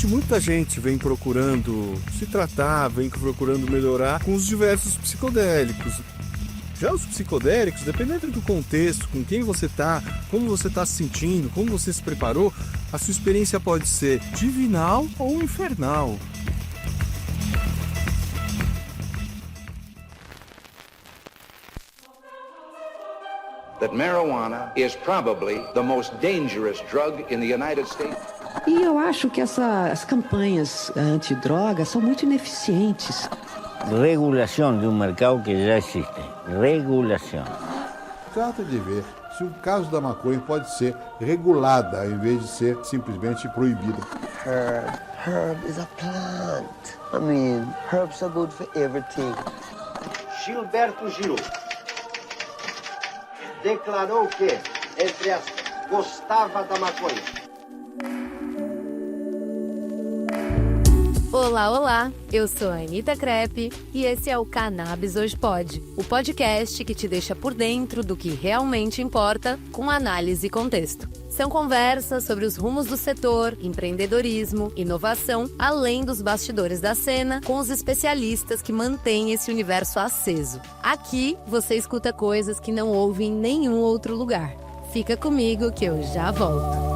Hoje muita gente vem procurando se tratar, vem procurando melhorar com os diversos psicodélicos. Já os psicodélicos, dependendo do contexto, com quem você está, como você está se sentindo, como você se preparou, a sua experiência pode ser divinal ou infernal. That marijuana is probably the most dangerous drug in the United States. E eu acho que essas campanhas antidrogas são muito ineficientes. Regulação de um mercado que já existe. Regulação. Trata de ver se o caso da maconha pode ser regulada, ao invés de ser simplesmente proibida. Herb is a plant. I mean, herbs are good for everything. Gilberto Gil declarou que, entre aspas, gostava da maconha. Olá, olá! Eu sou a Anitta Crepe e esse é o Cannabis Hoje Pode, o podcast que te deixa por dentro do que realmente importa com análise e contexto. São conversas sobre os rumos do setor, empreendedorismo, inovação, além dos bastidores da cena, com os especialistas que mantêm esse universo aceso. Aqui você escuta coisas que não ouve em nenhum outro lugar. Fica comigo que eu já volto.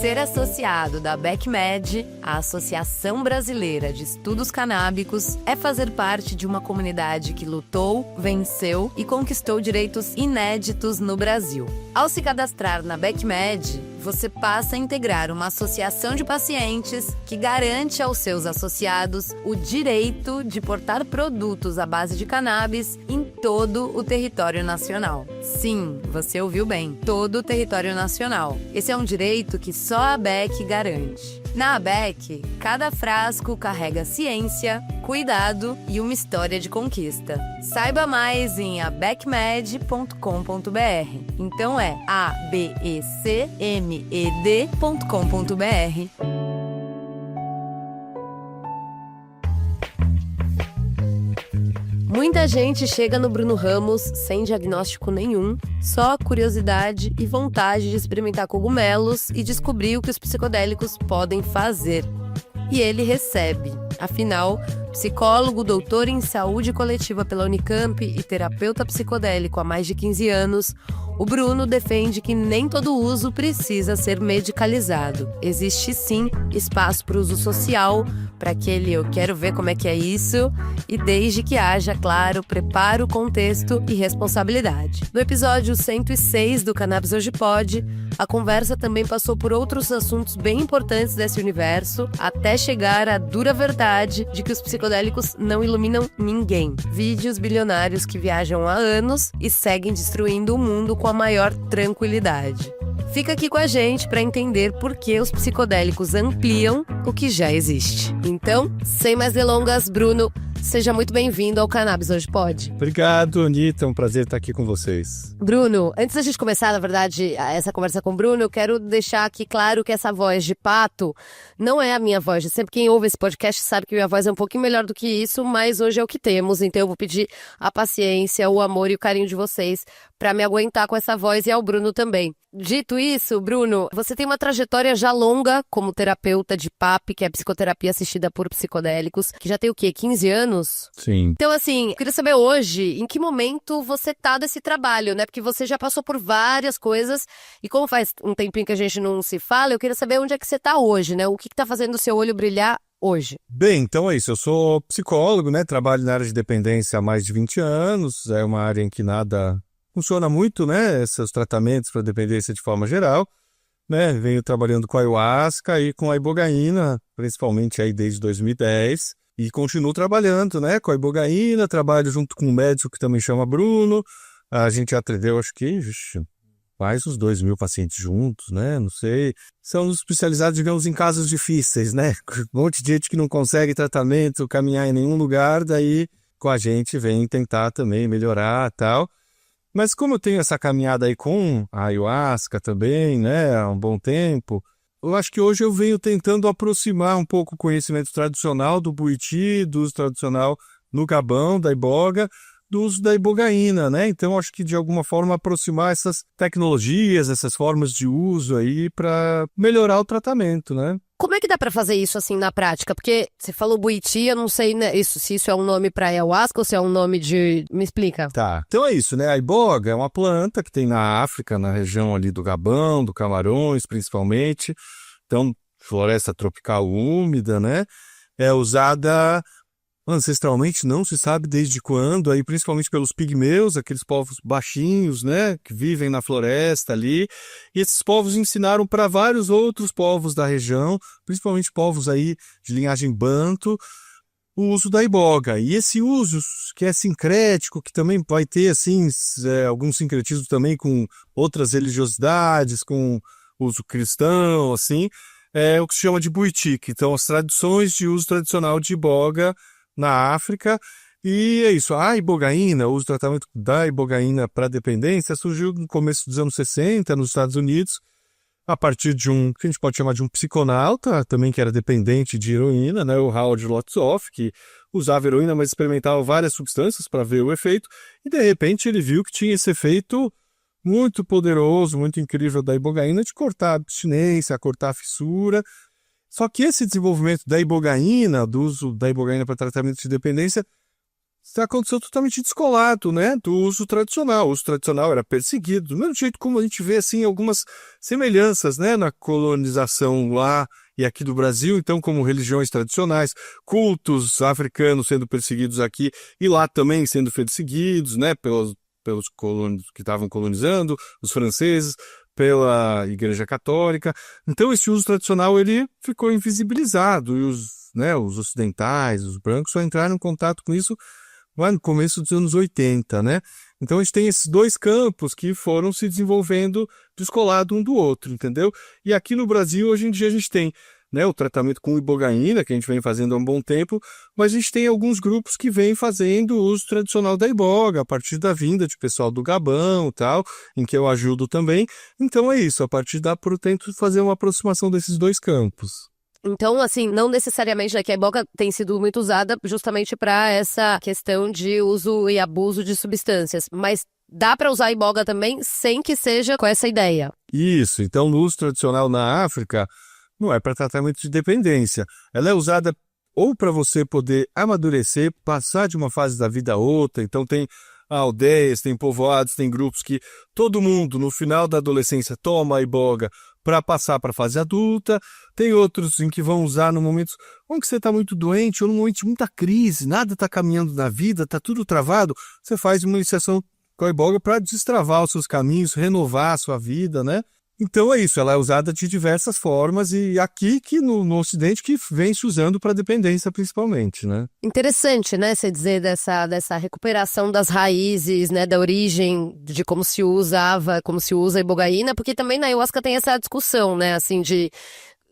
Ser associado da BecMed, a Associação Brasileira de Estudos Canábicos, é fazer parte de uma comunidade que lutou, venceu e conquistou direitos inéditos no Brasil. Ao se cadastrar na BecMed, você passa a integrar uma associação de pacientes que garante aos seus associados o direito de portar produtos à base de cannabis em todo o território nacional. Sim, você ouviu bem, todo o território nacional. Esse é um direito que só a Bec garante. Na Bec, cada frasco carrega ciência, cuidado e uma história de conquista. Saiba mais em abecmed.com.br. Então é abecmed.com.br. Muita gente chega no Bruno Ramos sem diagnóstico nenhum, só curiosidade e vontade de experimentar cogumelos e descobrir o que os psicodélicos podem fazer. E ele recebe. Afinal, psicólogo, doutor em saúde coletiva pela Unicamp e terapeuta psicodélico há mais de 15 anos, o Bruno defende que nem todo uso precisa ser medicalizado. Existe sim espaço para o uso social, para aquele eu quero ver como é que é isso, e desde que haja, claro, preparo, contexto e responsabilidade. No episódio 106 do Cannabis Hoje Pode, a conversa também passou por outros assuntos bem importantes desse universo, até chegar à dura verdade de que os psicodélicos não iluminam ninguém. Vídeos bilionários que viajam há anos e seguem destruindo o mundo com a maior tranquilidade. Fica aqui com a gente para entender por que os psicodélicos ampliam o que já existe. Então, sem mais delongas, Bruno, seja muito bem-vindo ao Cannabis Hoje Pode. Obrigado, Anitta, é um prazer estar aqui com vocês. Bruno, antes da gente começar, na verdade, essa conversa com o Bruno, eu quero deixar aqui claro que essa voz de pato não é a minha voz. Sempre quem ouve esse podcast sabe que minha voz é um pouquinho melhor do que isso, mas hoje é o que temos, então eu vou pedir a paciência, o amor e o carinho de vocês para me aguentar com essa voz e ao Bruno também. Dito isso, Bruno, você tem uma trajetória já longa como terapeuta de PAP, que é psicoterapia assistida por psicodélicos, que já tem o quê? 15 anos? Sim. Então, assim, eu queria saber hoje, em que momento você tá desse trabalho, né? Porque você já passou por várias coisas, e como faz um tempinho que a gente não se fala, eu queria saber onde é que você tá hoje, né? O que tá fazendo o seu olho brilhar hoje? Bem, então é isso. Eu sou psicólogo, né? Trabalho na área de dependência há mais de 20 anos. É uma área em que nada funciona muito, né? Esses tratamentos para dependência de forma geral, né? Venho trabalhando com a ayahuasca e com a ibogaína, principalmente aí desde 2010. E continuo trabalhando, né? Com a ibogaína, trabalho junto com um médico que também chama Bruno. A gente já atendeu, acho que, mais uns 2.000 pacientes juntos, né? Não sei. São especializados, digamos, em casos difíceis, né? Um monte de gente que não consegue tratamento, caminhar em nenhum lugar, daí com a gente vem tentar também melhorar e tal. Mas como eu tenho essa caminhada aí com a ayahuasca também, né, há um bom tempo, eu acho que hoje eu venho tentando aproximar um pouco o conhecimento tradicional do Buriti, do uso tradicional no Gabão, da iboga, do uso da ibogaína, né? Então, acho que de alguma forma aproximar essas tecnologias, essas formas de uso aí para melhorar o tratamento, né? Como é que dá pra fazer isso assim na prática? Porque você falou Buriti, eu não sei, né, se isso é um nome pra ayahuasca ou se é um nome de... Me explica. Tá, então é isso, né? A iboga é uma planta que tem na África, na região ali do Gabão, do Camarões, principalmente. Então, floresta tropical úmida, né? É usada ancestralmente, não se sabe desde quando, aí principalmente pelos pigmeus, aqueles povos baixinhos, né, que vivem na floresta ali, e esses povos ensinaram para vários outros povos da região, principalmente povos aí de linhagem banto, o uso da iboga. E esse uso que é sincrético, que também vai ter assim algum sincretismo também com outras religiosidades, com uso cristão, assim, é o que se chama de buitique. Então, as tradições de uso tradicional de iboga na África, e é isso. A ibogaína, o uso do tratamento da ibogaína para dependência surgiu no começo dos anos 60 nos Estados Unidos, a partir de que a gente pode chamar de um psiconauta, também que era dependente de heroína, né, o Howard Lotsof, que usava heroína, mas experimentava várias substâncias para ver o efeito, e de repente ele viu que tinha esse efeito muito poderoso, muito incrível da ibogaína de cortar a abstinência, cortar a fissura. Só que esse desenvolvimento da ibogaína, do uso da ibogaína para tratamento de dependência, aconteceu totalmente descolado, né, do uso tradicional. O uso tradicional era perseguido, do mesmo jeito como a gente vê assim, algumas semelhanças, né, na colonização lá e aqui do Brasil, então como religiões tradicionais, cultos africanos sendo perseguidos aqui e lá também sendo perseguidos, né, pelos colonos que estavam colonizando, os franceses, pela Igreja Católica. Então esse uso tradicional ele ficou invisibilizado e os ocidentais, os brancos só entraram em contato com isso lá no começo dos anos 80, né? Então a gente tem esses dois campos que foram se desenvolvendo descolado um do outro, entendeu? E aqui no Brasil hoje em dia a gente tem, né, o tratamento com ibogaína, que a gente vem fazendo há um bom tempo, mas a gente tem alguns grupos que vêm fazendo o uso tradicional da iboga, a partir da vinda de pessoal do Gabão e tal, em que eu ajudo também. Então é isso, a partir da eu tento fazer uma aproximação desses dois campos. Então, assim, não necessariamente, né, que a iboga tem sido muito usada justamente para essa questão de uso e abuso de substâncias, mas dá para usar a iboga também sem que seja com essa ideia. Isso, então no uso tradicional na África, não é para tratamento de dependência. Ela é usada ou para você poder amadurecer, passar de uma fase da vida a outra. Então tem aldeias, tem povoados, tem grupos que todo mundo no final da adolescência toma a iboga para passar para a fase adulta. Tem outros em que vão usar no momento onde você está muito doente ou num momento de muita crise, nada está caminhando na vida, está tudo travado. Você faz uma iniciação com a iboga para destravar os seus caminhos, renovar a sua vida, né? Então é isso, ela é usada de diversas formas e aqui que no Ocidente que vem se usando para dependência principalmente, né? Interessante, né, você dizer dessa recuperação das raízes, né, da origem, de como se usava, como se usa a ibogaína, porque também na ayahuasca tem essa discussão, né, assim, de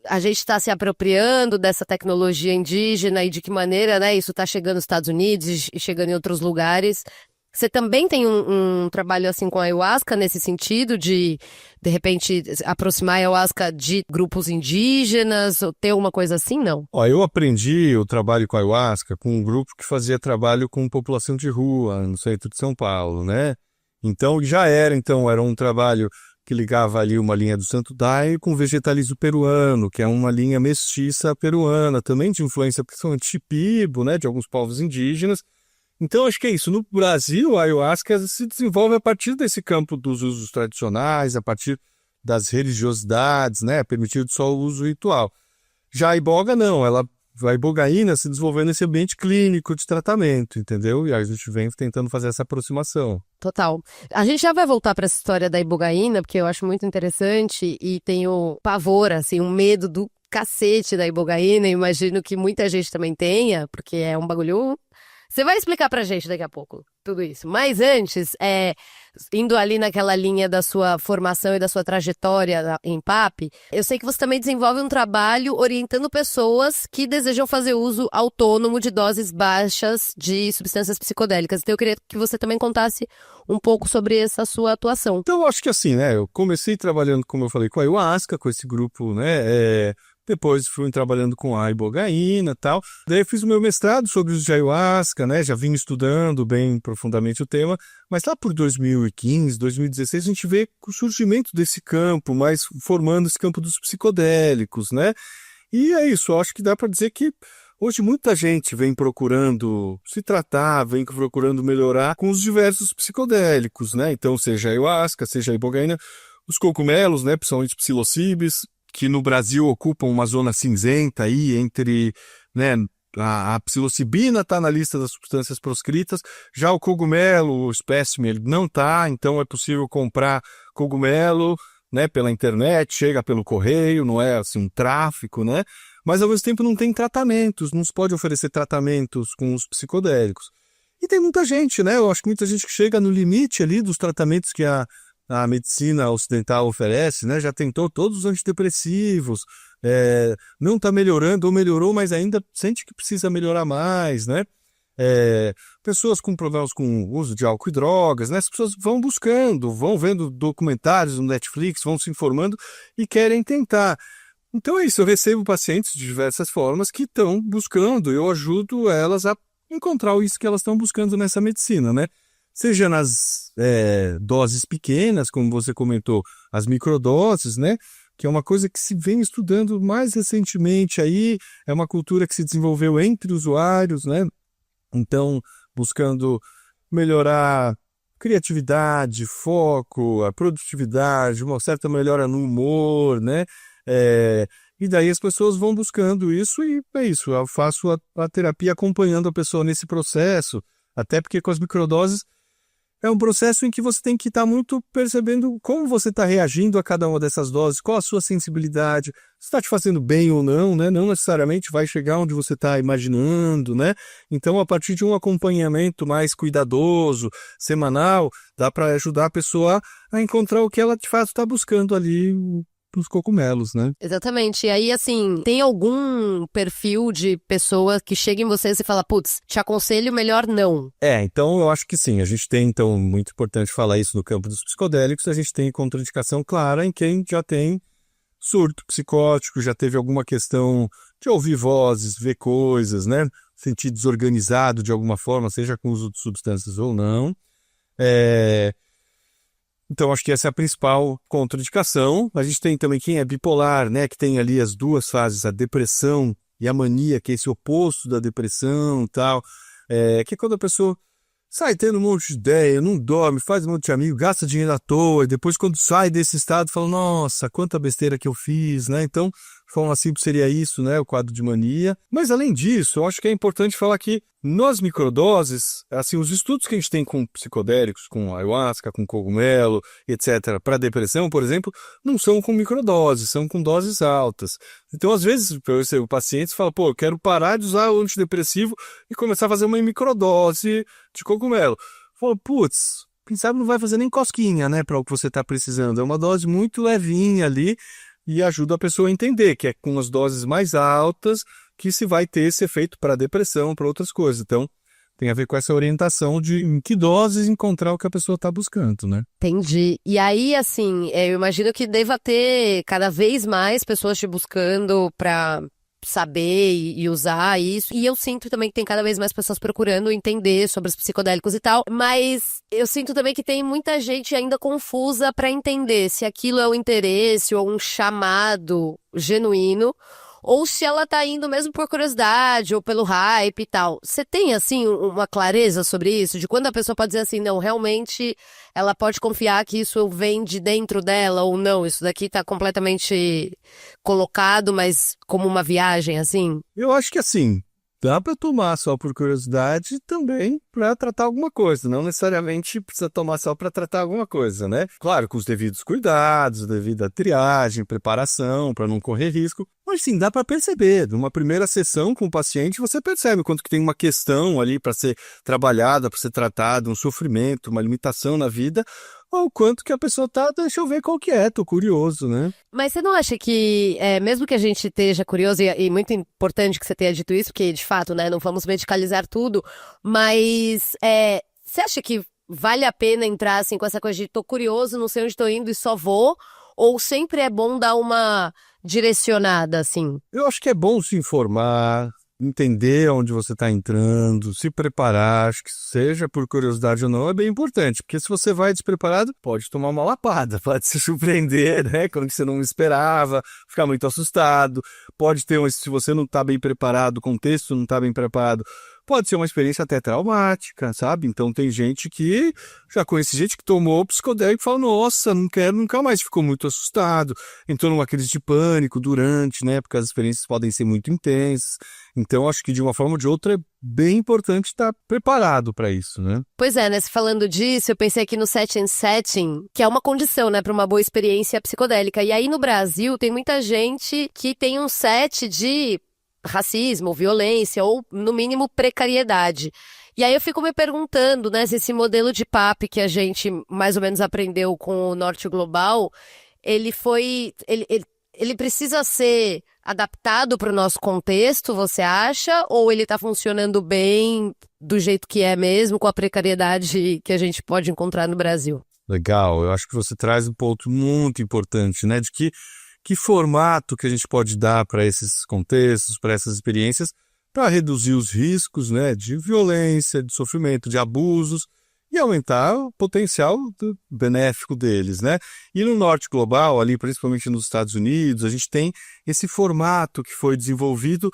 a gente está se apropriando dessa tecnologia indígena e de que maneira, né, isso está chegando nos Estados Unidos e chegando em outros lugares. Você também tem um trabalho assim com a ayahuasca nesse sentido de repente, aproximar a ayahuasca de grupos indígenas ou ter uma coisa assim, não? Ó, eu aprendi o trabalho com a ayahuasca com um grupo que fazia trabalho com população de rua no centro de São Paulo, né? Então, era um trabalho que ligava ali uma linha do Santo Daime com o vegetalismo peruano, que é uma linha mestiça peruana, também de influência principalmente Shipibo, né, de alguns povos indígenas. Então, acho que é isso. No Brasil, a ayahuasca se desenvolve a partir desse campo dos usos tradicionais, a partir das religiosidades, né? Permitido só o uso ritual. Já a iboga, não. A ibogaína se desenvolveu nesse ambiente clínico de tratamento, entendeu? E a gente vem tentando fazer essa aproximação. Total. A gente já vai voltar para essa história da ibogaína, porque eu acho muito interessante e tenho pavor, assim, um medo do cacete da ibogaína. Imagino que muita gente também tenha, porque é um bagulho... Você vai explicar pra gente daqui a pouco tudo isso. Mas antes, indo ali naquela linha da sua formação e da sua trajetória em PAP, eu sei que você também desenvolve um trabalho orientando pessoas que desejam fazer uso autônomo de doses baixas de substâncias psicodélicas. Então eu queria que você também contasse um pouco sobre essa sua atuação. Então eu acho que assim, né, eu comecei trabalhando, como eu falei, com a ayahuasca, com esse grupo, né, Depois fui trabalhando com a ibogaína e tal. Daí eu fiz o meu mestrado sobre os de ayahuasca, né? Já vim estudando bem profundamente o tema. Mas lá por 2015, 2016, a gente vê o surgimento desse campo, mais formando esse campo dos psicodélicos, né? E é isso, eu acho que dá para dizer que hoje muita gente vem procurando se tratar, vem procurando melhorar com os diversos psicodélicos, né? Então, seja a ayahuasca, seja a ibogaína, os cogumelos, né? Principalmente psilocibes, que no Brasil ocupam uma zona cinzenta aí entre, né? A psilocibina está na lista das substâncias proscritas, já o cogumelo, o espécime, ele não está, então é possível comprar cogumelo, né, pela internet, chega pelo correio, não é assim um tráfico, né? Mas ao mesmo tempo não tem tratamentos, não se pode oferecer tratamentos com os psicodélicos. E tem muita gente, né? Eu acho que muita gente que chega no limite ali dos tratamentos que a medicina ocidental oferece, né? Já tentou todos os antidepressivos, não está melhorando ou melhorou, mas ainda sente que precisa melhorar mais, né? Pessoas com problemas com o uso de álcool e drogas, né? As pessoas vão buscando, vão vendo documentários no Netflix, vão se informando e querem tentar. Então é isso, eu recebo pacientes de diversas formas que estão buscando, eu ajudo elas a encontrar isso que elas estão buscando nessa medicina, né? Seja nas doses pequenas, como você comentou, as microdoses, né? Que é uma coisa que se vem estudando mais recentemente aí, é uma cultura que se desenvolveu entre usuários, né? Então, buscando melhorar criatividade, foco, a produtividade, uma certa melhora no humor, né? E daí as pessoas vão buscando isso e é isso. Eu faço a terapia acompanhando a pessoa nesse processo, até porque com as microdoses é um processo em que você tem que estar muito percebendo como você está reagindo a cada uma dessas doses, qual a sua sensibilidade, se está te fazendo bem ou não, né? Não necessariamente vai chegar onde você está imaginando, né? Então, a partir de um acompanhamento mais cuidadoso, semanal, dá para ajudar a pessoa a encontrar o que ela de fato está buscando ali nos cogumelos, né? Exatamente. E aí, assim, tem algum perfil de pessoa que chega em você e fala, putz, te aconselho melhor não? Então eu acho que sim. A gente tem, então, muito importante falar isso no campo dos psicodélicos, a gente tem contraindicação clara em quem já tem surto psicótico, já teve alguma questão de ouvir vozes, ver coisas, né? Sentir desorganizado de alguma forma, seja com uso de substâncias ou não. Então, acho que essa é a principal contraindicação. A gente tem também quem é bipolar, né? Que tem ali as duas fases, a depressão e a mania, que é esse oposto da depressão e tal. Que é quando a pessoa sai tendo um monte de ideia, não dorme, faz um monte de amigo, gasta dinheiro à toa, e depois quando sai desse estado, fala, nossa, quanta besteira que eu fiz, né? Então, de forma simples seria isso, né? O quadro de mania. Mas, além disso, eu acho que é importante falar que nas microdoses, assim, os estudos que a gente tem com psicodélicos, com ayahuasca, com cogumelo, etc., para depressão, por exemplo, não são com microdoses, são com doses altas. Então, às vezes, o paciente fala, eu quero parar de usar o antidepressivo e começar a fazer uma microdose de cogumelo. Fala, putz, quem sabe não vai fazer nem cosquinha, né, para o que você está precisando. É uma dose muito levinha ali e ajuda a pessoa a entender que é com as doses mais altas que se vai ter esse efeito para depressão, para outras coisas. Então, tem a ver com essa orientação de em que doses encontrar o que a pessoa está buscando, né? Entendi. E aí, assim, eu imagino que deva ter cada vez mais pessoas te buscando para saber e usar isso. E eu sinto também que tem cada vez mais pessoas procurando entender sobre os psicodélicos e tal. Mas eu sinto também que tem muita gente ainda confusa para entender se aquilo é um interesse ou um chamado genuíno, ou se ela tá indo mesmo por curiosidade ou pelo hype e tal. Você tem, assim, uma clareza sobre isso? De quando a pessoa pode dizer assim, não, realmente ela pode confiar que isso vem de dentro dela ou não? Isso daqui tá completamente colocado, mas como uma viagem, assim? Eu acho que, assim, dá para tomar só por curiosidade também para tratar alguma coisa. Não necessariamente precisa tomar só para tratar alguma coisa, né? Claro, com os devidos cuidados, devida triagem, preparação, para não correr risco. Mas sim, dá para perceber. Numa primeira sessão com o paciente, você percebe quanto que tem uma questão ali para ser trabalhada, para ser tratada, um sofrimento, uma limitação na vida, ou o quanto que a pessoa tá, deixa eu ver qual que é, tô curioso, né? Mas você não acha que, mesmo que a gente esteja curioso, e muito importante que você tenha dito isso, porque de fato, né, não vamos medicalizar tudo, mas você acha que vale a pena entrar assim com essa coisa de tô curioso, não sei onde tô indo e só vou? Ou sempre é bom dar uma direcionada, assim? Eu acho que é bom se informar, entender onde você está entrando, se preparar, acho que seja por curiosidade ou não, é bem importante, porque se você vai despreparado, pode tomar uma lapada, pode se surpreender, né, quando você não esperava, ficar muito assustado, pode ter, se você não está bem preparado, o contexto não está bem preparado, pode ser uma experiência até traumática, sabe? Então tem gente que, já conheci gente que tomou psicodélico e falou, nossa, não quero nunca mais, ficou muito assustado, entrou numa crise de pânico durante, né, porque as experiências podem ser muito intensas. Então acho que de uma forma ou de outra é bem importante estar preparado para isso, né? Pois é, né, falando disso, eu pensei aqui no set and setting, que é uma condição, né, para uma boa experiência psicodélica. E aí no Brasil tem muita gente que tem um set de racismo, violência ou, no mínimo, precariedade. E aí eu fico me perguntando, né, se esse modelo de PAP que a gente mais ou menos aprendeu com o Norte Global, ele precisa ser adaptado para o nosso contexto, você acha? Ou ele está funcionando bem do jeito que é mesmo, com a precariedade que a gente pode encontrar no Brasil? Legal, eu acho que você traz um ponto muito importante, né, de que formato que a gente pode dar para esses contextos, para essas experiências, para reduzir os riscos, né, de violência, de sofrimento, de abusos e aumentar o potencial benéfico deles, né? E no Norte Global, ali principalmente nos Estados Unidos, a gente tem esse formato que foi desenvolvido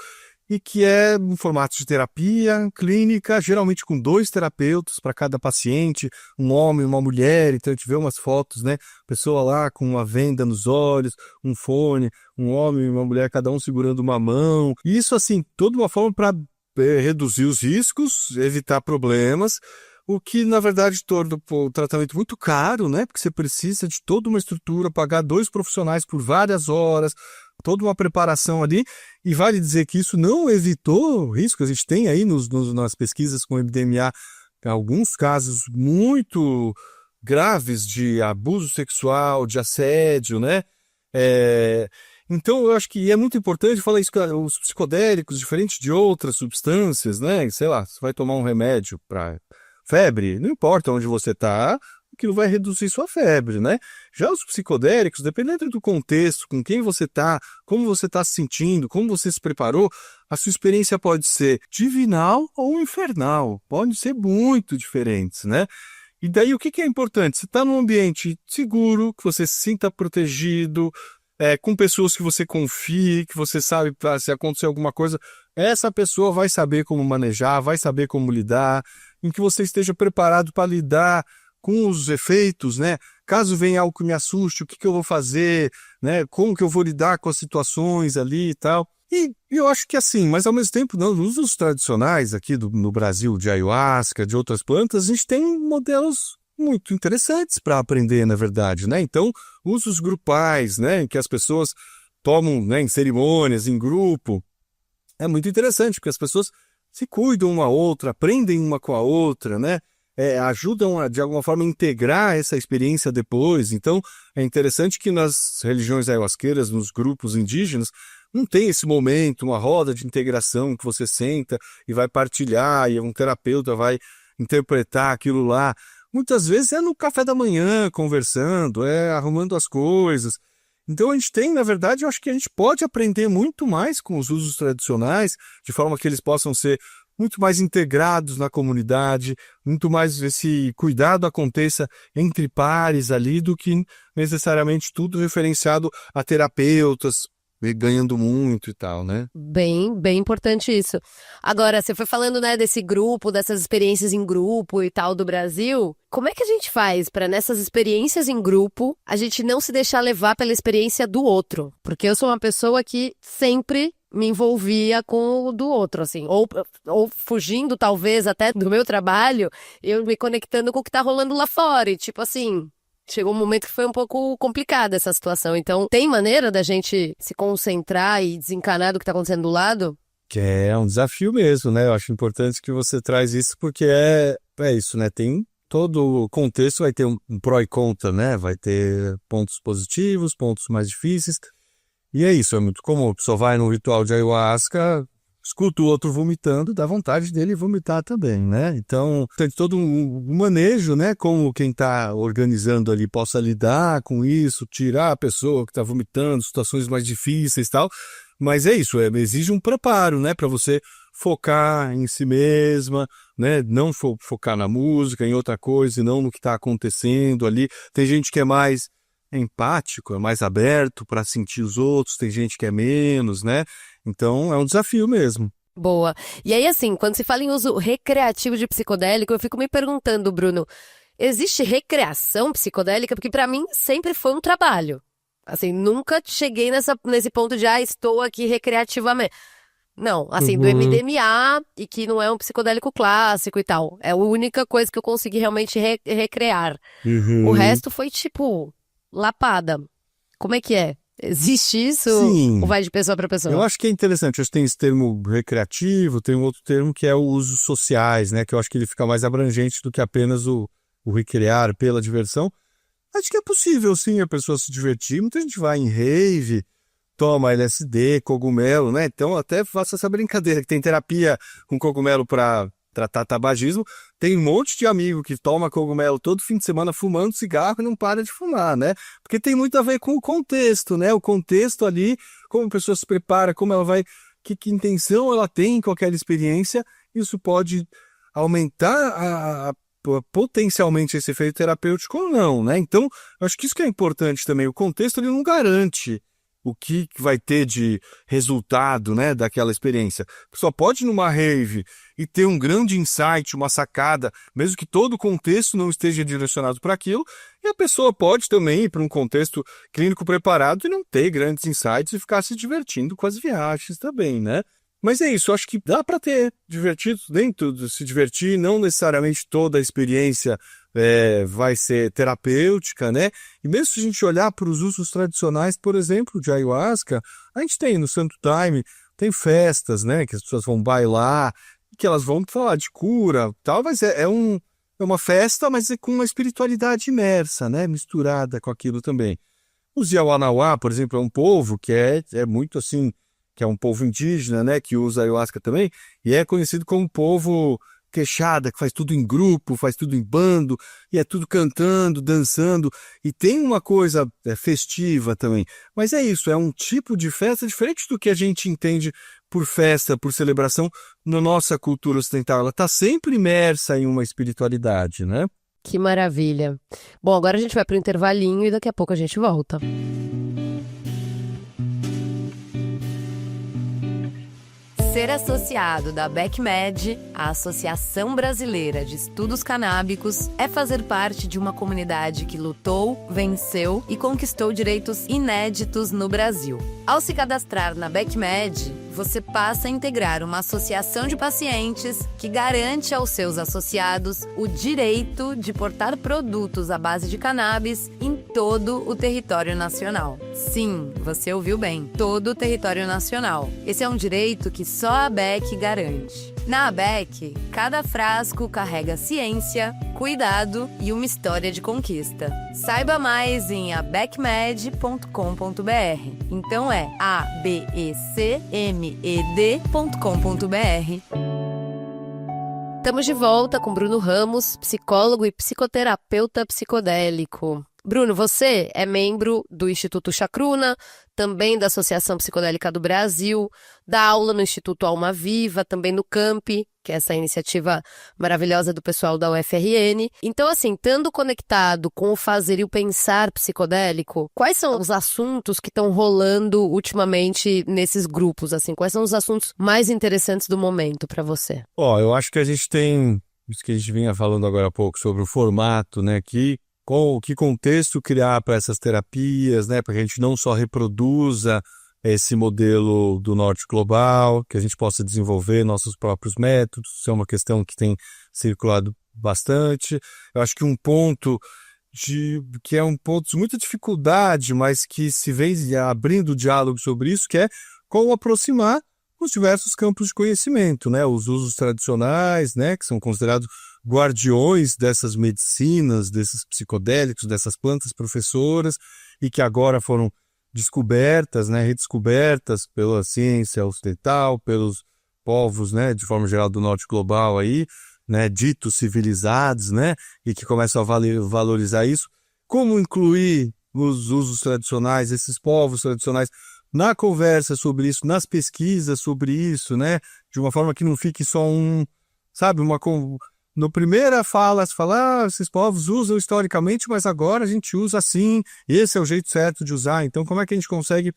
e que é um formato de terapia clínica, geralmente com 2 terapeutas para cada paciente, um homem e uma mulher. Então a gente vê umas fotos, né? Pessoa lá com uma venda nos olhos, um fone, um homem e uma mulher, cada um segurando uma mão. E isso, assim, toda uma forma para reduzir os riscos, evitar problemas, o que, na verdade, torna o tratamento muito caro, né? Porque você precisa de toda uma estrutura, pagar 2 profissionais por várias horas, toda uma preparação ali, e vale dizer que isso não evitou riscos. A gente tem aí nas pesquisas com MDMA alguns casos muito graves de abuso sexual, de assédio, né? Então eu acho que é muito importante falar isso, que os psicodélicos, diferente de outras substâncias, né? Sei lá, você vai tomar um remédio para febre, não importa onde você está, aquilo vai reduzir sua febre, né? Já os psicodélicos, dependendo do contexto, com quem você está, como você está se sentindo, como você se preparou, a sua experiência pode ser divinal ou infernal, pode ser muito diferentes, né? E daí o que é importante? Você está num ambiente seguro, que você se sinta protegido, com pessoas que você confie, que você sabe, se acontecer alguma coisa, essa pessoa vai saber como manejar, vai saber como lidar, em que você esteja preparado para lidar com os efeitos, né? Caso venha algo que me assuste, o que eu vou fazer, né? Como que eu vou lidar com as situações ali e tal. E eu acho que assim, mas ao mesmo tempo, nos usos tradicionais aqui no Brasil, de ayahuasca, de outras plantas, a gente tem modelos muito interessantes para aprender, na verdade, né? Então, usos grupais, né? Em que as pessoas tomam, né, em cerimônias, em grupo, é muito interessante, porque as pessoas se cuidam uma a outra, aprendem uma com a outra, né? Ajudam a, de alguma forma, integrar essa experiência depois. Então, é interessante que nas religiões ayahuasqueiras, nos grupos indígenas, não tem esse momento, uma roda de integração que você senta e vai partilhar, e um terapeuta vai interpretar aquilo lá. Muitas vezes é no café da manhã, conversando, arrumando as coisas. Então a gente tem, na verdade, eu acho que a gente pode aprender muito mais com os usos tradicionais, de forma que eles possam ser muito mais integrados na comunidade, muito mais esse cuidado aconteça entre pares ali, do que necessariamente tudo referenciado a terapeutas, ganhando muito e tal, né? Bem, bem importante isso. Agora, você foi falando, né, desse grupo, dessas experiências em grupo e tal do Brasil. Como é que a gente faz para nessas experiências em grupo a gente não se deixar levar pela experiência do outro? Porque eu sou uma pessoa que sempre me envolvia com o do outro, assim, ou fugindo talvez até do meu trabalho, eu me conectando com o que tá rolando lá fora, e tipo assim, chegou um momento que foi um pouco complicada essa situação. Então, tem maneira da gente se concentrar e desencanar do que tá acontecendo do lado? Que é um desafio mesmo, né? Eu acho importante que você traz isso, porque é isso, né? Tem todo o contexto, vai ter um pró e contra, né? Vai ter pontos positivos, pontos mais difíceis. E é isso, é muito comum. A pessoa vai no ritual de ayahuasca, escuta o outro vomitando, dá vontade dele vomitar também, né? Então, tem todo um manejo, né? Como quem está organizando ali possa lidar com isso, tirar a pessoa que está vomitando, situações mais difíceis e tal. Mas é isso, exige um preparo, né? Para você focar em si mesma, né? Não focar na música, em outra coisa, e não no que está acontecendo ali. Tem gente que é mais empático, é mais aberto para sentir os outros, tem gente que é menos, né? Então é um desafio mesmo. Boa. E aí, assim, quando se fala em uso recreativo de psicodélico, eu fico me perguntando, Bruno, existe recreação psicodélica? Porque para mim sempre foi um trabalho. Assim, nunca cheguei nesse ponto de, estou aqui recreativamente. Não, assim, do MDMA e que não é um psicodélico clássico e tal. É a única coisa que eu consegui realmente recrear. O resto foi tipo lapada. Como é que é? Existe isso? Sim. Ou vai de pessoa para pessoa? Eu acho que é interessante. Acho que tem esse termo recreativo, tem um outro termo que é o usos sociais, né? Que eu acho que ele fica mais abrangente do que apenas o recrear pela diversão. Acho que é possível, sim, a pessoa se divertir. Muita gente vai em rave, toma LSD, cogumelo, né? Então até faço essa brincadeira, que tem terapia com cogumelo para tratar tabagismo. Tem um monte de amigo que toma cogumelo todo fim de semana fumando cigarro e não para de fumar, né? Porque tem muito a ver com o contexto, né? O contexto ali, como a pessoa se prepara, como ela vai, que intenção ela tem com aquela experiência. Isso pode aumentar potencialmente esse efeito terapêutico ou não, né? Então, acho que isso que é importante também. O contexto ele não garante o que vai ter de resultado, né, daquela experiência. Só pode ir numa rave e ter um grande insight, uma sacada, mesmo que todo o contexto não esteja direcionado para aquilo, e a pessoa pode também ir para um contexto clínico preparado e não ter grandes insights e ficar se divertindo com as viagens também, né? Mas é isso, acho que dá para ter divertido dentro de se divertir, não necessariamente toda a experiência vai ser terapêutica, né? E mesmo se a gente olhar para os usos tradicionais, por exemplo, de ayahuasca, a gente tem no Santo Daime, tem festas, né? Que as pessoas vão bailar, que elas vão falar de cura, tal, mas é uma festa, mas é com uma espiritualidade imersa, né? Misturada com aquilo também. Os Yawanawá, por exemplo, é um povo que é muito assim, que é um povo indígena, né? Que usa ayahuasca também, e é conhecido como povo queixada, que faz tudo em grupo, faz tudo em bando, e é tudo cantando, dançando, e tem uma coisa festiva também. Mas é isso, é um tipo de festa diferente do que a gente entende por festa, por celebração na nossa cultura ocidental. Ela está sempre imersa em uma espiritualidade, né? Que maravilha. Bom, agora a gente vai para o intervalinho e daqui a pouco a gente volta. Ser associado da BECMED, a Associação Brasileira de Estudos Canábicos, é fazer parte de uma comunidade que lutou, venceu e conquistou direitos inéditos no Brasil. Ao se cadastrar na BECMED, você passa a integrar uma associação de pacientes que garante aos seus associados o direito de portar produtos à base de cannabis em todo o território nacional. Sim, você ouviu bem, todo o território nacional. Esse é um direito que só a ABEC garante. Na ABEC, cada frasco carrega ciência, cuidado e uma história de conquista. Saiba mais em abecmed.com.br. Então é abecmed.com.br. Estamos de volta com Bruno Ramos, psicólogo e psicoterapeuta psicodélico. Bruno, você é membro do Instituto Chacruna, também da Associação Psicodélica do Brasil, dá aula no Instituto Alma Viva, também no CAMP, que é essa iniciativa maravilhosa do pessoal da UFRN. Então, assim, estando conectado com o fazer e o pensar psicodélico, quais são os assuntos que estão rolando ultimamente nesses grupos? Assim, quais são os assuntos mais interessantes do momento para você? Eu acho que a gente tem, isso que a gente vinha falando agora há pouco, sobre o formato, né, que contexto criar para essas terapias, né, para que a gente não só reproduza esse modelo do norte global, que a gente possa desenvolver nossos próprios métodos. Isso é uma questão que tem circulado bastante. Eu acho que um ponto que é um ponto de muita dificuldade, mas que se vem abrindo o diálogo sobre isso, que é como aproximar os diversos campos de conhecimento, né, os usos tradicionais, né, que são considerados guardiões dessas medicinas, desses psicodélicos, dessas plantas professoras, e que agora foram descobertas, né, redescobertas pela ciência ocidental, pelos povos, né, de forma geral do norte global aí, né, ditos civilizados, né, e que começam a valorizar isso. Como incluir os usos tradicionais, esses povos tradicionais, na conversa sobre isso, nas pesquisas sobre isso, né, de uma forma que não fique só sabe, no primeira fala, se fala, esses povos usam historicamente, mas agora a gente usa assim, esse é o jeito certo de usar. Então, como é que a gente consegue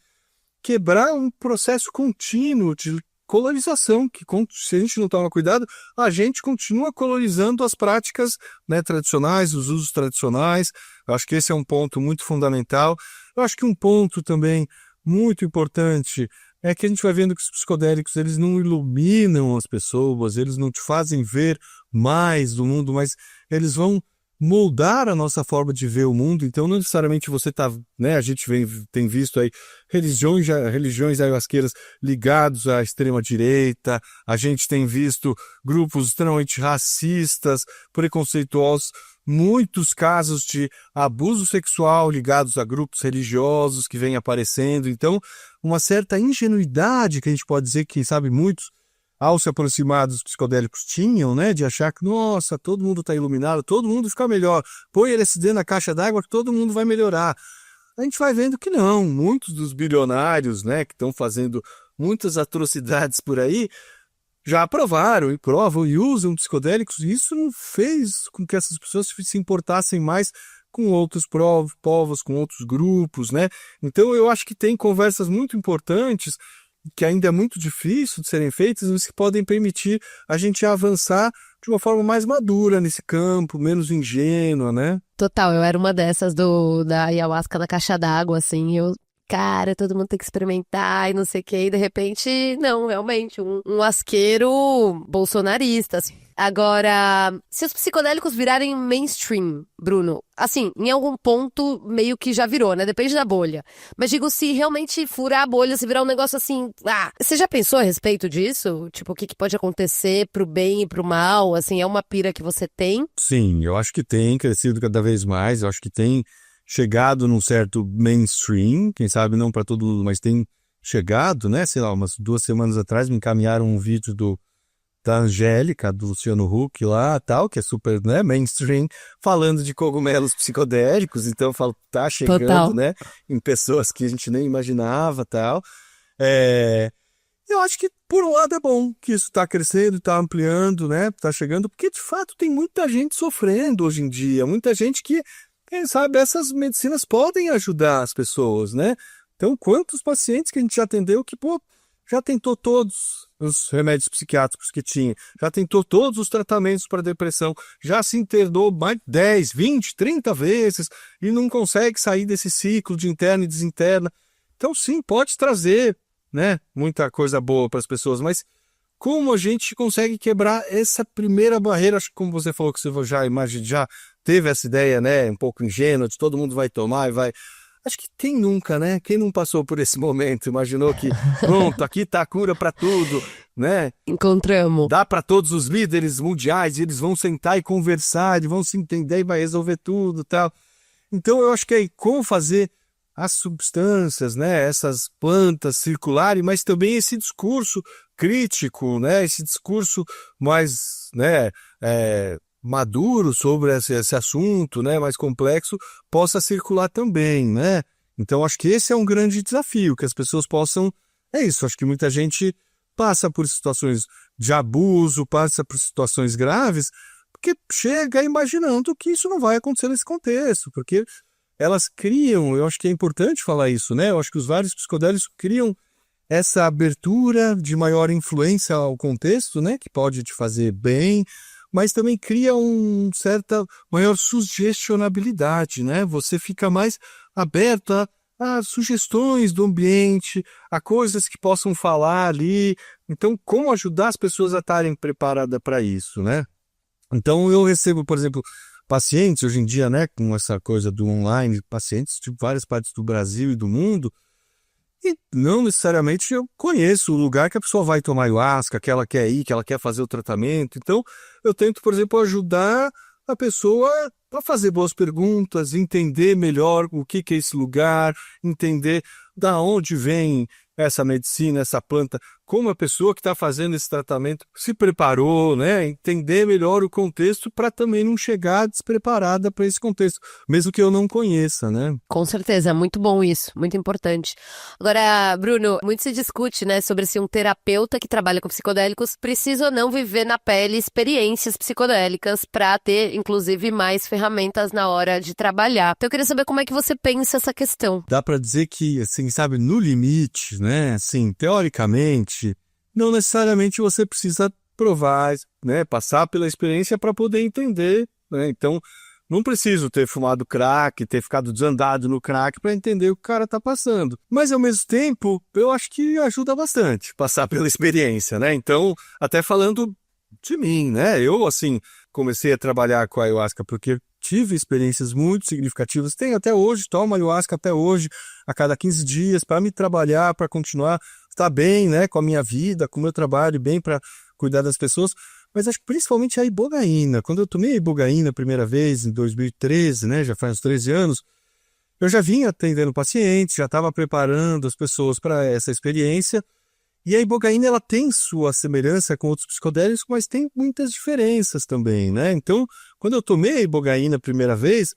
quebrar um processo contínuo de colonização, que se a gente não toma cuidado, a gente continua colonizando as práticas, né, tradicionais, os usos tradicionais. Eu acho que esse é um ponto muito fundamental. Eu acho que um ponto também muito importante é que a gente vai vendo que os psicodélicos, eles não iluminam as pessoas, eles não te fazem ver mais do mundo, mas eles vão moldar a nossa forma de ver o mundo. Então, não necessariamente você tá, né, a gente tem visto aí religiões ayahuasqueiras ligados à extrema-direita, a gente tem visto grupos extremamente racistas, preconceituosos, muitos casos de abuso sexual ligados a grupos religiosos que vêm aparecendo. Então, uma certa ingenuidade que a gente pode dizer que, sabe, muitos, ao se aproximar dos psicodélicos tinham, né, de achar que, nossa, todo mundo está iluminado, todo mundo fica melhor, põe LSD na caixa d'água que todo mundo vai melhorar. A gente vai vendo que não, muitos dos bilionários, né, que estão fazendo muitas atrocidades por aí, já aprovaram e provam e usam psicodélicos, e isso não fez com que essas pessoas se importassem mais com outros povos, com outros grupos, né? Então eu acho que tem conversas muito importantes que ainda é muito difícil de serem feitas, mas que podem permitir a gente avançar de uma forma mais madura nesse campo, menos ingênua, né? Total, eu era uma dessas da ayahuasca na caixa d'água, assim, cara, todo mundo tem que experimentar e não sei o que, e de repente, não, realmente, um asqueiro bolsonarista, assim. Agora, se os psicodélicos virarem mainstream, Bruno, assim, em algum ponto meio que já virou, né? Depende da bolha. Mas digo, se realmente furar a bolha, se virar um negócio assim, você já pensou a respeito disso? Tipo, o que pode acontecer pro bem e pro mal? Assim, é uma pira que você tem? Sim, eu acho que tem crescido cada vez mais, eu acho que tem chegado num certo mainstream, quem sabe não para todo mundo, mas tem chegado, né? Sei lá, umas 2 semanas atrás me encaminharam um vídeo da Angélica, do Luciano Huck lá, tal, que é super, né, mainstream, falando de cogumelos psicodélicos. Então eu falo, tá chegando, Total. né, em pessoas que a gente nem imaginava, tal. Eu acho que, por um lado, é bom que isso está crescendo, está ampliando, né, está chegando, porque, de fato, tem muita gente sofrendo hoje em dia, muita gente que, quem sabe, essas medicinas podem ajudar as pessoas, né? Então, quantos pacientes que a gente já atendeu que, pô, já tentou todos os remédios psiquiátricos que tinha, já tentou todos os tratamentos para depressão, já se internou mais 10, 20, 30 vezes e não consegue sair desse ciclo de interna e desinterna. Então, sim, pode trazer, né, muita coisa boa para as pessoas, mas como a gente consegue quebrar essa primeira barreira? Acho que, como você falou que você já teve essa ideia, né, um pouco ingênua, de todo mundo vai tomar e vai... Acho que quem nunca, né? Quem não passou por esse momento, imaginou que, pronto, aqui tá a cura para tudo, né? Encontramos. Dá para todos os líderes mundiais, e eles vão sentar e conversar, eles vão se entender e vai resolver tudo, tal. Então eu acho que é como fazer as substâncias, né? Essas plantas circularem, mas também esse discurso crítico, né? Esse discurso mais, né? Maduro sobre esse assunto, né, mais complexo, possa circular também, né? Então, acho que esse é um grande desafio, que as pessoas possam... É isso, acho que muita gente passa por situações de abuso, passa por situações graves, porque chega imaginando que isso não vai acontecer nesse contexto, porque elas criam, eu acho que é importante falar isso, né? Eu acho que os vários psicodélicos criam essa abertura de maior influência ao contexto, né, que pode te fazer bem, mas também cria certa maior sugestionabilidade, né? Você fica mais aberto a sugestões do ambiente, a coisas que possam falar ali. Então, como ajudar as pessoas a estarem preparadas para isso, né? Então, eu recebo, por exemplo, pacientes hoje em dia, né, com essa coisa do online, pacientes de várias partes do Brasil e do mundo, e não necessariamente eu conheço o lugar que a pessoa vai tomar ayahuasca, que ela quer ir, que ela quer fazer o tratamento. Então, eu tento, por exemplo, ajudar a pessoa a fazer boas perguntas, entender melhor o que é esse lugar, entender da onde vem essa medicina, essa planta, como a pessoa que está fazendo esse tratamento se preparou, né? Entender melhor o contexto para também não chegar despreparada para esse contexto, mesmo que eu não conheça, né? Com certeza, muito bom isso, muito importante. Agora, Bruno, muito se discute, né, sobre se um terapeuta que trabalha com psicodélicos precisa ou não viver na pele experiências psicodélicas para ter, inclusive, mais ferramentas na hora de trabalhar. Então, eu queria saber como é que você pensa essa questão. Dá para dizer que, assim, sabe, no limite, né? Assim, teoricamente, não necessariamente você precisa provar, né, passar pela experiência para poder entender, né? Então, não preciso ter fumado crack, ter ficado desandado no crack para entender o que o cara tá passando. Mas, ao mesmo tempo, eu acho que ajuda bastante passar pela experiência, né? Então, até falando de mim, né? Eu, assim, comecei a trabalhar com a ayahuasca porque tive experiências muito significativas. Tenho até hoje, tomo ayahuasca até hoje, a cada 15 dias, para me trabalhar, para continuar estar bem, né, com a minha vida, com o meu trabalho, bem para cuidar das pessoas. Mas acho que principalmente a ibogaína. Quando eu tomei a ibogaína a primeira vez, em 2013, né, já faz uns 13 anos, eu já vinha atendendo pacientes, já estava preparando as pessoas para essa experiência. E a ibogaína, ela tem sua semelhança com outros psicodélicos, mas tem muitas diferenças também, né? Então, quando eu tomei a ibogaína a primeira vez,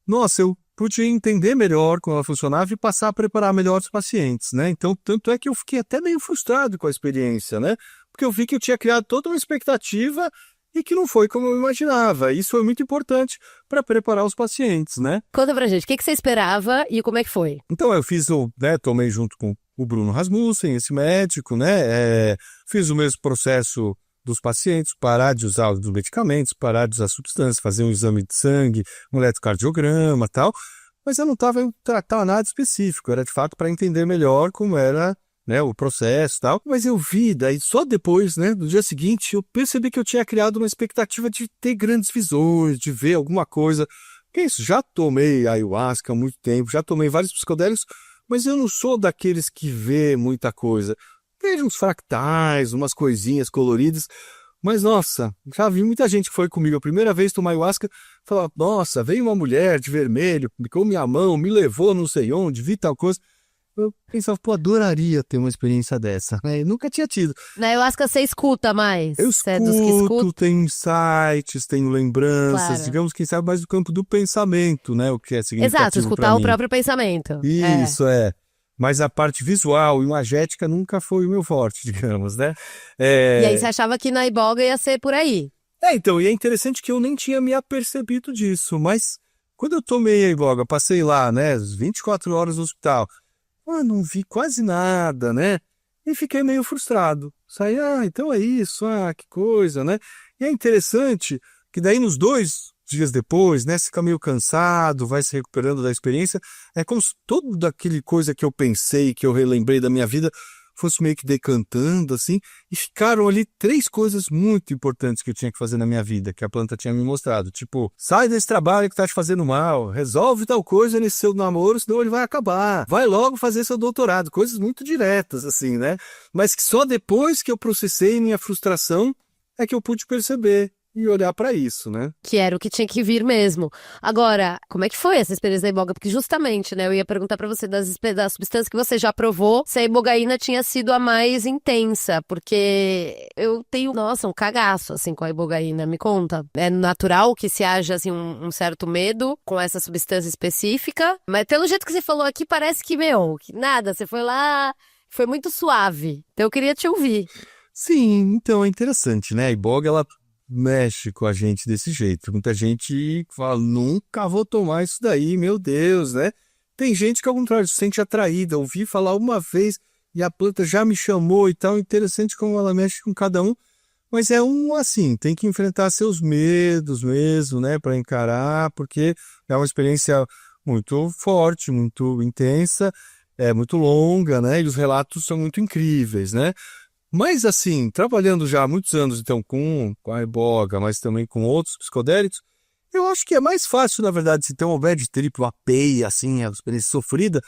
nossa, eu pude entender melhor como ela funcionava e passar a preparar melhor os pacientes, né? Então, tanto é que eu fiquei até meio frustrado com a experiência, né? Porque eu vi que eu tinha criado toda uma expectativa e que não foi como eu imaginava. Isso foi muito importante para preparar os pacientes, né? Conta pra gente, o que você esperava e como é que foi? Então, eu fiz tomei junto com o Bruno Rasmussen, esse médico, né? Fiz o mesmo processo dos pacientes, parar de usar os medicamentos, parar de usar substâncias, fazer um exame de sangue, um eletrocardiograma e tal. Mas eu não estava tratando nada específico, era de fato para entender melhor como era, né, o processo e tal. Mas eu vi, daí só depois, né, no dia seguinte, eu percebi que eu tinha criado uma expectativa de ter grandes visões, de ver alguma coisa. Que é isso? Já tomei ayahuasca há muito tempo, já tomei vários psicodélicos, mas eu não sou daqueles que vê muita coisa. Vejo uns fractais, umas coisinhas coloridas, mas nossa, já vi muita gente que foi comigo a primeira vez tomar ayahuasca, falar, nossa, veio uma mulher de vermelho, picou minha mão, me levou não sei onde, vi tal coisa. Eu pensava, pô, adoraria ter uma experiência dessa. Nunca tinha tido. Na ayahuasca você escuta mais? Eu Você é dos que escuta? tenho insights, tenho lembranças, Claro. digamos, quem sabe mais do campo do pensamento, né? O que é significativo Exato, escutar pra o mim. próprio pensamento. Isso, é. Mas a parte visual e imagética nunca foi o meu forte, digamos, né? E aí você achava que na iboga ia ser por aí? Então, e é interessante que eu nem tinha me apercebido disso, mas quando eu tomei a iboga, passei lá, né, 24 horas no hospital, não vi quase nada, né? E fiquei meio frustrado. Saí, então é isso, que coisa, né? E é interessante que daí nos 2 dias depois, né, você fica meio cansado, vai se recuperando da experiência, é como se toda aquele coisa que eu pensei, que eu relembrei da minha vida, fosse meio que decantando, assim, e ficaram ali 3 coisas muito importantes que eu tinha que fazer na minha vida, que a planta tinha me mostrado. Tipo, sai desse trabalho que tá te fazendo mal, resolve tal coisa nesse seu namoro, senão ele vai acabar. Vai logo fazer seu doutorado. Coisas muito diretas, assim, né? Mas que só depois que eu processei minha frustração é que eu pude perceber e olhar pra isso, né? Que era o que tinha que vir mesmo. Agora, como é que foi essa experiência da iboga? Porque justamente, né, eu ia perguntar pra você das substâncias que você já provou, se a ibogaína tinha sido a mais intensa, porque eu tenho, nossa, um cagaço, assim, com a ibogaína. Me conta. É natural que se haja, assim, um certo medo com essa substância específica, mas pelo jeito que você falou aqui, parece que, que nada, você foi lá, foi muito suave. Então eu queria te ouvir. Sim, então é interessante, né? A iboga, ela mexe com a gente desse jeito. Muita gente fala, nunca vou tomar isso daí, meu Deus, né? Tem gente que, ao contrário, se sente atraída. Ouvi falar uma vez e a planta já me chamou e tal. Interessante como ela mexe com cada um. Mas é assim, tem que enfrentar seus medos mesmo, né? Para encarar, porque é uma experiência muito forte, muito intensa, muito longa, né? E os relatos são muito incríveis, né? Mas assim, trabalhando já há muitos anos, então, com a iboga, mas também com outros psicodélicos, eu acho que é mais fácil, na verdade, se ter uma bad trip, uma peia, assim, a experiência sofrida,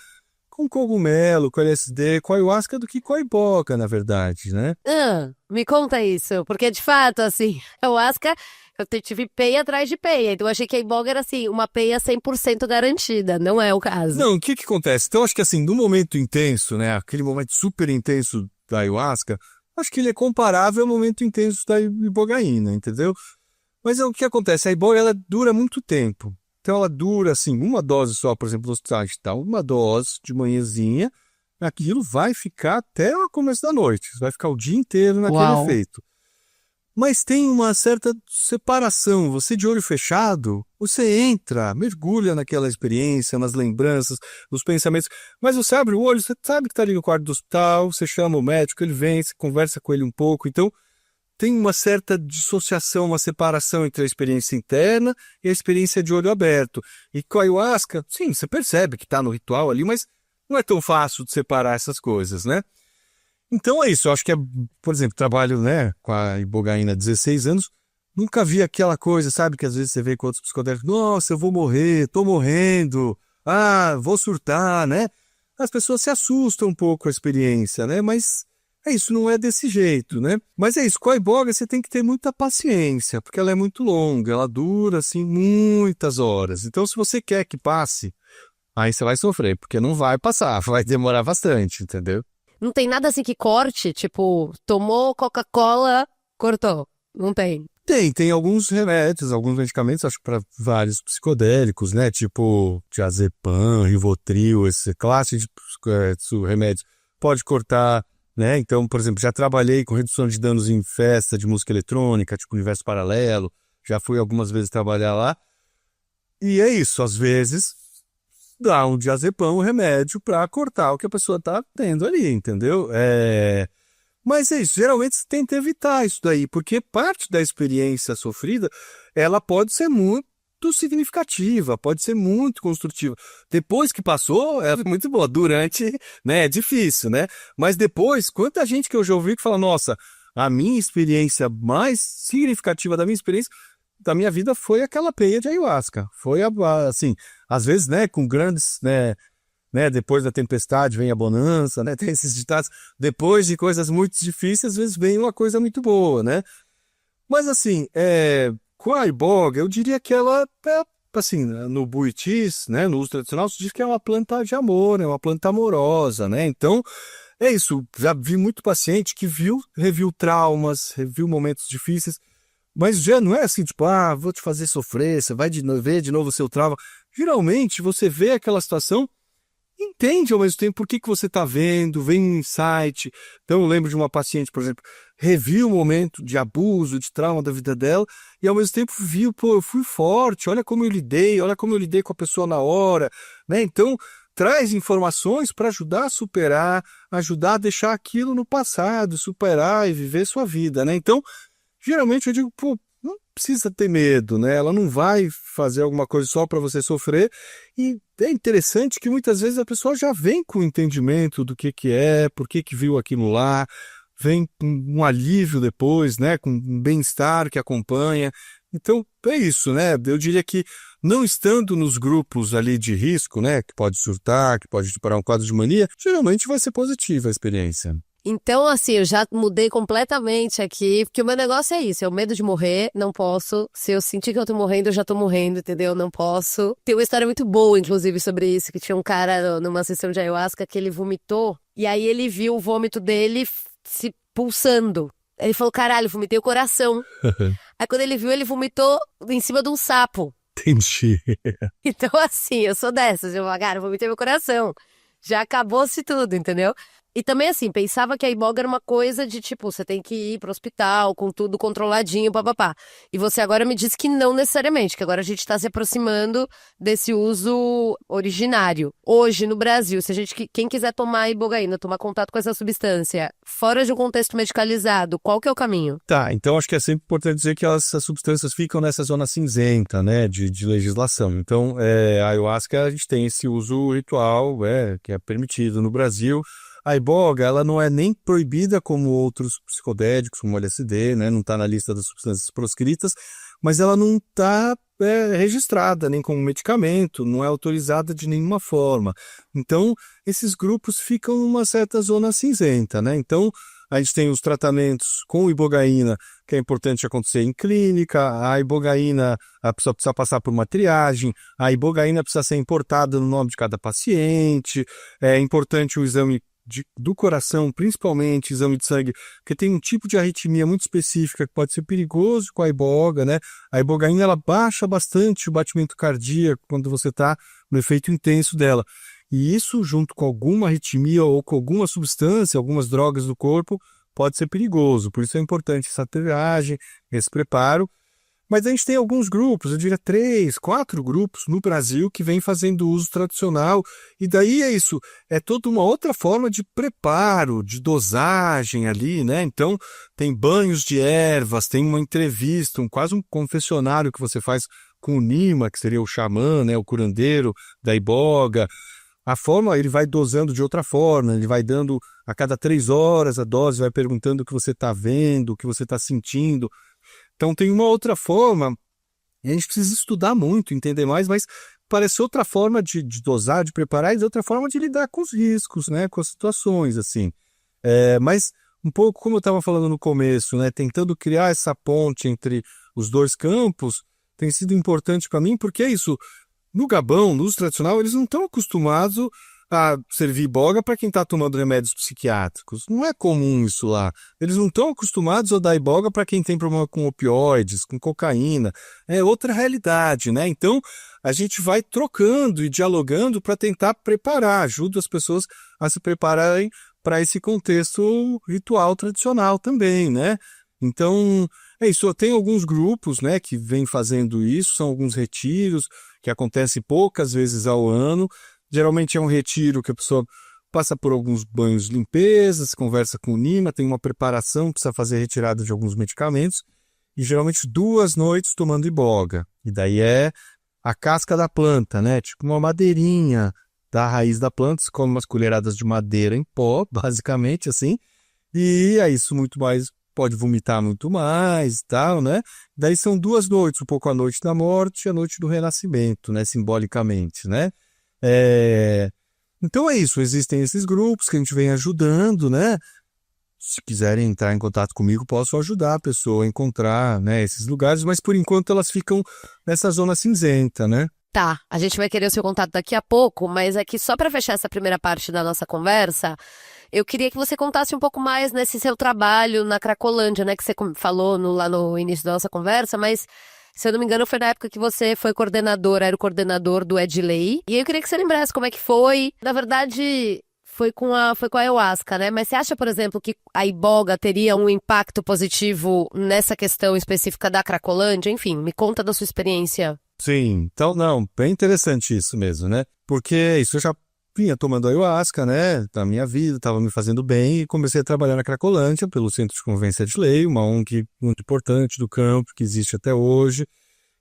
com cogumelo, com LSD, com ayahuasca, do que com a iboga, na verdade, né? Me conta isso, porque de fato, assim, a ayahuasca, eu tive peia atrás de peia, então eu achei que a iboga era, assim, uma peia 100% garantida, não é o caso. Não, o que acontece? Então, acho que assim, no momento intenso, né, aquele momento super intenso da ayahuasca, acho que ele é comparável ao momento intenso da ibogaína, entendeu? Mas o que acontece? A iboga, ela dura muito tempo. Então ela dura, assim, uma dose só, por exemplo, no hospital, a gente dá uma dose de manhãzinha, aquilo vai ficar até o começo da noite, vai ficar o dia inteiro naquele Uau. efeito. Mas tem uma certa separação. Você de olho fechado, você entra, mergulha naquela experiência, nas lembranças, nos pensamentos. Mas você abre o olho, você sabe que está ali no quarto do hospital, você chama o médico, ele vem, você conversa com ele um pouco. Então, tem uma certa dissociação, uma separação entre a experiência interna e a experiência de olho aberto. E com a ayahuasca, sim, você percebe que está no ritual ali, mas não é tão fácil de separar essas coisas, né? Então é isso, eu acho que é, por exemplo, trabalho, né, com a ibogaína há 16 anos, nunca vi aquela coisa, sabe, que às vezes você vê com outros psicodélicos, nossa, eu vou morrer, tô morrendo, vou surtar, né? As pessoas se assustam um pouco com a experiência, né? Mas é isso, não é desse jeito, né? Mas é isso, com a iboga você tem que ter muita paciência, porque ela é muito longa, ela dura, assim, muitas horas. Então, se você quer que passe, aí você vai sofrer, porque não vai passar, vai demorar bastante, entendeu? Não tem nada assim que corte, tipo, tomou Coca-Cola, cortou. Não tem. Tem alguns remédios, alguns medicamentos, acho que para vários psicodélicos, né? Tipo diazepam, Rivotril, essa classe de remédios pode cortar, né? Então, por exemplo, já trabalhei com redução de danos em festa de música eletrônica, tipo Universo Paralelo, já fui algumas vezes trabalhar lá. E é isso, às vezes dá um diazepam, um remédio para cortar o que a pessoa tá tendo ali, entendeu? Mas é isso, geralmente você tenta evitar isso daí, porque parte da experiência sofrida, ela pode ser muito significativa, pode ser muito construtiva. Depois que passou, é muito boa. Durante, né, é difícil, né? Mas depois, quanta gente que eu já ouvi que fala, nossa, a minha experiência mais significativa da minha experiência, da minha vida, foi aquela peia de ayahuasca. Foi, assim, às vezes, né, com grandes, né, depois da tempestade vem a bonança, né? Tem esses ditados. Depois de coisas muito difíceis, às vezes vem uma coisa muito boa, né? Mas assim, com a iboga, eu diria que ela, assim, no Buitis, né, no uso tradicional, se diz que é uma planta de amor, é uma planta amorosa, né? Então, é isso. Já vi muito paciente que reviu traumas, reviu momentos difíceis, mas já não é assim, tipo, vou te fazer sofrer, você vai ver de novo o seu trauma. Geralmente, você vê aquela situação, entende ao mesmo tempo por que você está vendo, vem um insight. Então eu lembro de uma paciente, por exemplo, reviu um momento de abuso, de trauma da vida dela, e ao mesmo tempo viu, pô, eu fui forte, olha como eu lidei com a pessoa na hora, né? Então traz informações para ajudar a superar, ajudar a deixar aquilo no passado, superar e viver sua vida, né? Então, geralmente eu digo, pô, não precisa ter medo, né? Ela não vai fazer alguma coisa só para você sofrer. E é interessante que muitas vezes a pessoa já vem com o entendimento do que é, por que viu aquilo lá, vem com um alívio depois, né? Com um bem-estar que acompanha. Então, é isso, né? Eu diria que não estando nos grupos ali de risco, né? Que pode surtar, que pode parar um quadro de mania, geralmente vai ser positiva a experiência. Então, assim, eu já mudei completamente aqui, porque o meu negócio é isso, é o medo de morrer, não posso. Se eu sentir que eu tô morrendo, eu já tô morrendo, entendeu? Não posso. Tem uma história muito boa, inclusive, sobre isso, que tinha um cara numa sessão de ayahuasca que ele vomitou, e aí ele viu o vômito dele se pulsando. Ele falou, caralho, vomitei o coração. Aí quando ele viu, ele vomitou em cima de um sapo. Entendi. Então, assim, eu sou dessas, eu falo, cara, vomitei meu coração. Já acabou-se tudo, entendeu? E também, assim, pensava que a iboga era uma coisa de, tipo, você tem que ir pro hospital com tudo controladinho, papapá. E você agora me disse que não necessariamente, que agora a gente tá se aproximando desse uso originário. Hoje, no Brasil, se a gente, quem quiser tomar ibogaína, tomar contato com essa substância, fora de um contexto medicalizado, qual que é o caminho? Tá, então acho que é sempre importante dizer que essas substâncias ficam nessa zona cinzenta, né, de legislação. Então, a ayahuasca, a gente tem esse uso ritual, que é permitido no Brasil. A iboga, ela não é nem proibida como outros psicodélicos, como o LSD, né? Não está na lista das substâncias proscritas, mas ela não está registrada nem como medicamento, não é autorizada de nenhuma forma. Então, esses grupos ficam numa certa zona cinzenta, né? Então, a gente tem os tratamentos com ibogaína, que é importante acontecer em clínica, a ibogaína, a pessoa precisa passar por uma triagem, a ibogaína precisa ser importada no nome de cada paciente, é importante o exame do coração, principalmente exame de sangue, porque tem um tipo de arritmia muito específica que pode ser perigoso com a iboga, né? A ibogaína, ela baixa bastante o batimento cardíaco quando você está no efeito intenso dela. E isso, junto com alguma arritmia ou com alguma substância, algumas drogas do corpo, pode ser perigoso. Por isso é importante essa triagem, esse preparo. Mas a gente tem alguns grupos, eu diria 3, 4 grupos no Brasil que vêm fazendo uso tradicional. E daí é isso, é toda uma outra forma de preparo, de dosagem ali, né? Então, tem banhos de ervas, tem uma entrevista, quase um confessionário que você faz com o Nima, que seria o xamã, né? O curandeiro da iboga. A forma, ele vai dosando de outra forma, ele vai dando a cada 3 horas a dose, vai perguntando o que você está vendo, o que você está sentindo. Então tem uma outra forma, e a gente precisa estudar muito, entender mais, mas parece outra forma de dosar, de preparar, e outra forma de lidar com os riscos, né, com as situações, assim. Mas um pouco como eu estava falando no começo, né, tentando criar essa ponte entre os dois campos, tem sido importante para mim, porque é isso, no Gabão, no uso tradicional, eles não estão acostumados a servir iboga para quem está tomando remédios psiquiátricos. Não é comum isso lá. Eles não estão acostumados a dar iboga para quem tem problema com opioides, com cocaína. É outra realidade, né? Então, a gente vai trocando e dialogando para tentar preparar, ajuda as pessoas a se prepararem para esse contexto ritual tradicional também, né? Então, é isso. Tem alguns grupos, né, que vêm fazendo isso, são alguns retiros que acontecem poucas vezes ao ano. Geralmente é um retiro que a pessoa passa por alguns banhos de limpeza, se conversa com o Nima, tem uma preparação, precisa fazer a retirada de alguns medicamentos, e geralmente 2 noites tomando iboga. E daí é a casca da planta, né? Tipo uma madeirinha da raiz da planta, se come umas colheradas de madeira em pó, basicamente assim, e é isso muito mais, pode vomitar muito mais e tal, né? Daí são 2 noites, um pouco a noite da morte e a noite do renascimento, né? Simbolicamente, né? Então é isso, existem esses grupos que a gente vem ajudando, né? Se quiserem entrar em contato comigo, posso ajudar a pessoa a encontrar, né, esses lugares, mas por enquanto elas ficam nessa zona cinzenta, né? Tá, a gente vai querer o seu contato daqui a pouco, mas aqui só para fechar essa primeira parte da nossa conversa, eu queria que você contasse um pouco mais nesse seu trabalho na Cracolândia, né, que você falou lá no início da nossa conversa, mas se eu não me engano, foi na época que você foi coordenador, era o coordenador do Edley. E eu queria que você lembrasse como é que foi. Na verdade, foi com a ayahuasca, né? Mas você acha, por exemplo, que a iboga teria um impacto positivo nessa questão específica da Cracolândia? Enfim, me conta da sua experiência. Sim, então não, bem interessante isso mesmo, né? Porque isso eu já vinha tomando ayahuasca, né, na minha vida, estava me fazendo bem e comecei a trabalhar na Cracolândia, pelo Centro de Convivência de Lei, uma ONG muito importante do campo, que existe até hoje,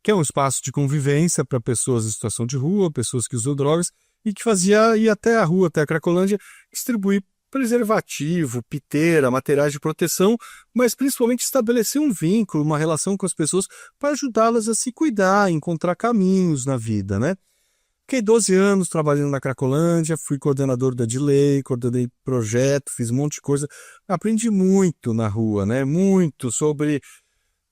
que é um espaço de convivência para pessoas em situação de rua, pessoas que usam drogas, e que fazia ir até a rua, até a Cracolândia, distribuir preservativo, piteira, materiais de proteção, mas principalmente estabelecer um vínculo, uma relação com as pessoas para ajudá-las a se cuidar, a encontrar caminhos na vida, né? Fiquei 12 anos trabalhando na Cracolândia, fui coordenador da Edley, coordenei projeto, fiz um monte de coisa. Aprendi muito na rua, né? Muito sobre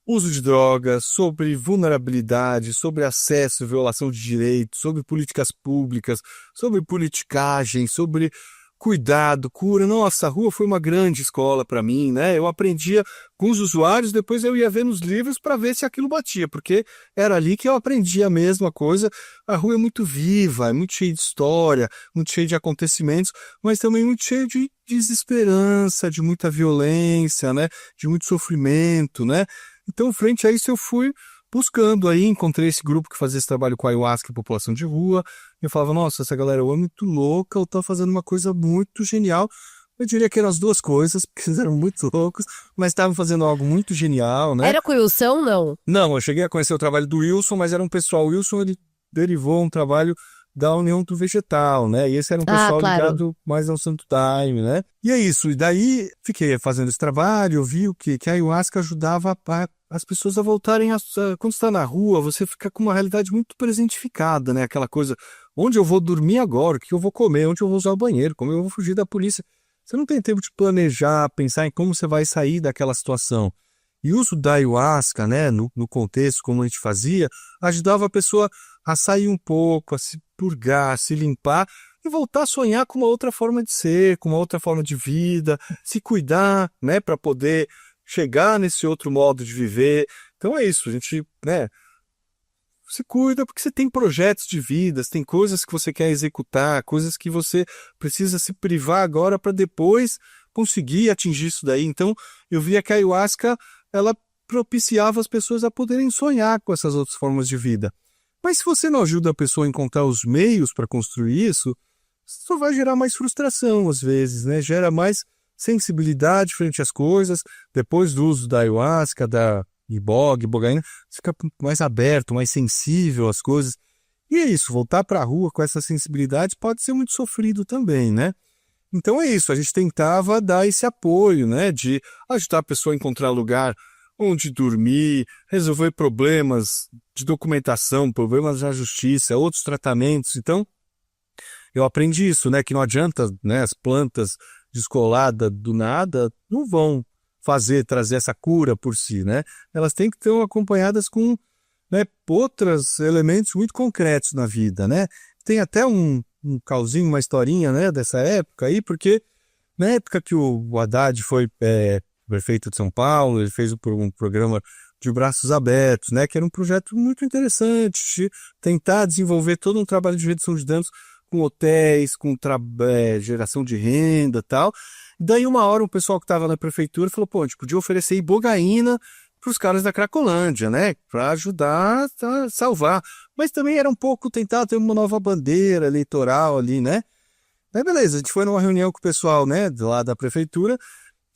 uso de drogas, sobre vulnerabilidade, sobre acesso e violação de direitos, sobre políticas públicas, sobre politicagem, sobre cuidado, cura. Nossa, a rua foi uma grande escola para mim, né? Eu aprendia com os usuários, depois eu ia ver nos livros para ver se aquilo batia, porque era ali que eu aprendia a mesma coisa. A rua é muito viva, é muito cheia de história, muito cheia de acontecimentos, mas também muito cheia de desesperança, de muita violência, né? De muito sofrimento, né? Então, frente a isso, eu fui buscando aí, encontrei esse grupo que fazia esse trabalho com a ayahuasca e população de rua. Eu falava, nossa, essa galera é muito louca, ou tá fazendo uma coisa muito genial. Eu diria que eram as duas coisas, porque eles eram muito loucos, mas estavam fazendo algo muito genial, né? Era com o Wilson, não? Não, eu cheguei a conhecer o trabalho do Wilson, mas era um pessoal. O Wilson, ele derivou um trabalho da União do Vegetal, né? E esse era um pessoal claro, ligado mais ao Santo Daime, né? E é isso. E daí, fiquei fazendo esse trabalho, eu vi que a ayahuasca ajudava as pessoas a voltarem quando está na rua, você fica com uma realidade muito presentificada, né? Aquela coisa, onde eu vou dormir agora, o que eu vou comer, onde eu vou usar o banheiro, como eu vou fugir da polícia. Você não tem tempo de planejar, pensar em como você vai sair daquela situação. E o uso da ayahuasca, né, no contexto, como a gente fazia, ajudava a pessoa a sair um pouco, a se purgar, a se limpar e voltar a sonhar com uma outra forma de ser, com uma outra forma de vida, se cuidar, né, para poder chegar nesse outro modo de viver. Então é isso, a gente, né, se cuida porque você tem projetos de vida, tem coisas que você quer executar, coisas que você precisa se privar agora para depois conseguir atingir isso daí. Então, eu via que a ayahuasca, ela propiciava as pessoas a poderem sonhar com essas outras formas de vida. Mas se você não ajuda a pessoa a encontrar os meios para construir isso, só vai gerar mais frustração às vezes, né? Gera mais sensibilidade frente às coisas. Depois do uso da ayahuasca, da ibogaína, você fica mais aberto, mais sensível às coisas. E é isso, voltar para a rua com essa sensibilidade pode ser muito sofrido também, né? Então é isso, a gente tentava dar esse apoio, né? De ajudar a pessoa a encontrar lugar onde dormir, resolver problemas de documentação, problemas na justiça, outros tratamentos. Então, eu aprendi isso, né? Que não adianta, né, as plantas descoladas do nada não vão trazer essa cura por si, né? Elas têm que estar acompanhadas com, né, outros elementos muito concretos na vida, né? Tem até um causinho, uma historinha, né, dessa época aí, porque na época que o Haddad foi prefeito de São Paulo, ele fez um programa de braços abertos, né, que era um projeto muito interessante, de tentar desenvolver todo um trabalho de redução de danos com hotéis, com geração de renda e tal. Daí uma hora o pessoal que estava na prefeitura falou, pô, a gente podia oferecer ibogaína para os caras da Cracolândia, né, para ajudar a salvar. Mas também era um pouco tentar ter uma nova bandeira eleitoral ali, né. Aí beleza, a gente foi numa reunião com o pessoal, né, lá da prefeitura,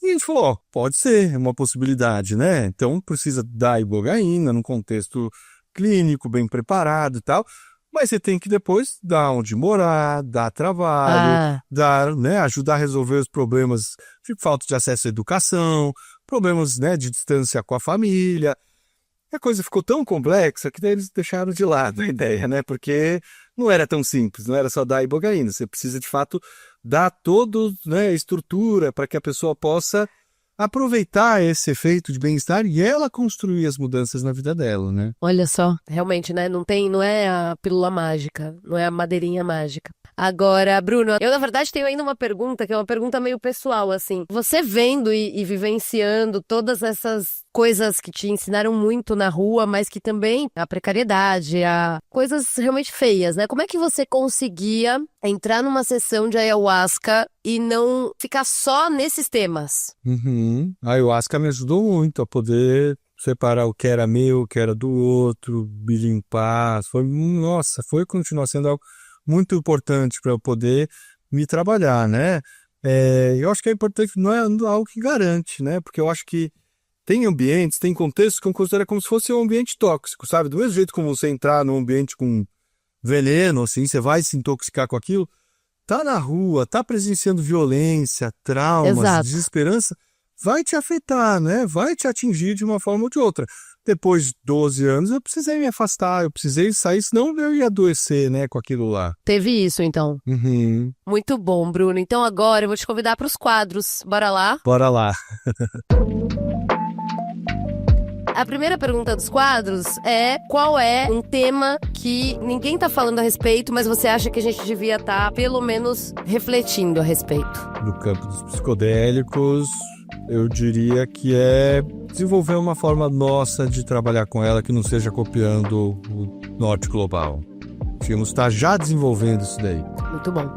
e a gente falou, ó, pode ser, é uma possibilidade, né? Então precisa dar ibogaína num contexto clínico, bem preparado e tal, mas você tem que depois dar onde morar, dar trabalho, né, ajudar a resolver os problemas de falta de acesso à educação, problemas, né, de distância com a família. A coisa ficou tão complexa que daí eles deixaram de lado a ideia, né? Porque não era tão simples, não era só dar ibogaína. Você precisa, de fato, dar toda, né, estrutura para que a pessoa possa aproveitar esse efeito de bem-estar e ela construir as mudanças na vida dela, né? Olha só, realmente, né? Não é a pílula mágica, não é a madeirinha mágica. Agora, Bruno, eu na verdade tenho ainda uma pergunta, que é uma pergunta meio pessoal, assim. Você vendo e vivenciando todas essas coisas que te ensinaram muito na rua, mas que também a precariedade, coisas realmente feias, né? Como é que você conseguia entrar numa sessão de ayahuasca e não ficar só nesses temas? A ayahuasca me ajudou muito a poder separar o que era meu, o que era do outro, me limpar. Foi continuar sendo algo muito importante para eu poder me trabalhar, né? Eu acho que é importante, não é algo que garante, né? Porque eu acho que tem ambientes, tem contextos que eu considero como se fosse um ambiente tóxico, sabe? Do mesmo jeito como você entrar num ambiente com veneno, assim, você vai se intoxicar com aquilo, tá na rua, tá presenciando violência, traumas, Exato. Desesperança, vai te afetar, né? Vai te atingir de uma forma ou de outra. Depois de 12 anos, eu precisei me afastar, eu precisei sair, senão eu ia adoecer, né, com aquilo lá. Teve isso, então. Muito bom, Bruno. Então agora eu vou te convidar para os quadros. Bora lá? Bora lá. A primeira pergunta dos quadros é: qual é um tema que ninguém tá falando a respeito, mas você acha que a gente devia estar, pelo menos, refletindo a respeito? No campo dos psicodélicos, eu diria que é desenvolver uma forma nossa de trabalhar com ela que não seja copiando o norte global. Tínhamos que estar já desenvolvendo isso daí. Muito bom.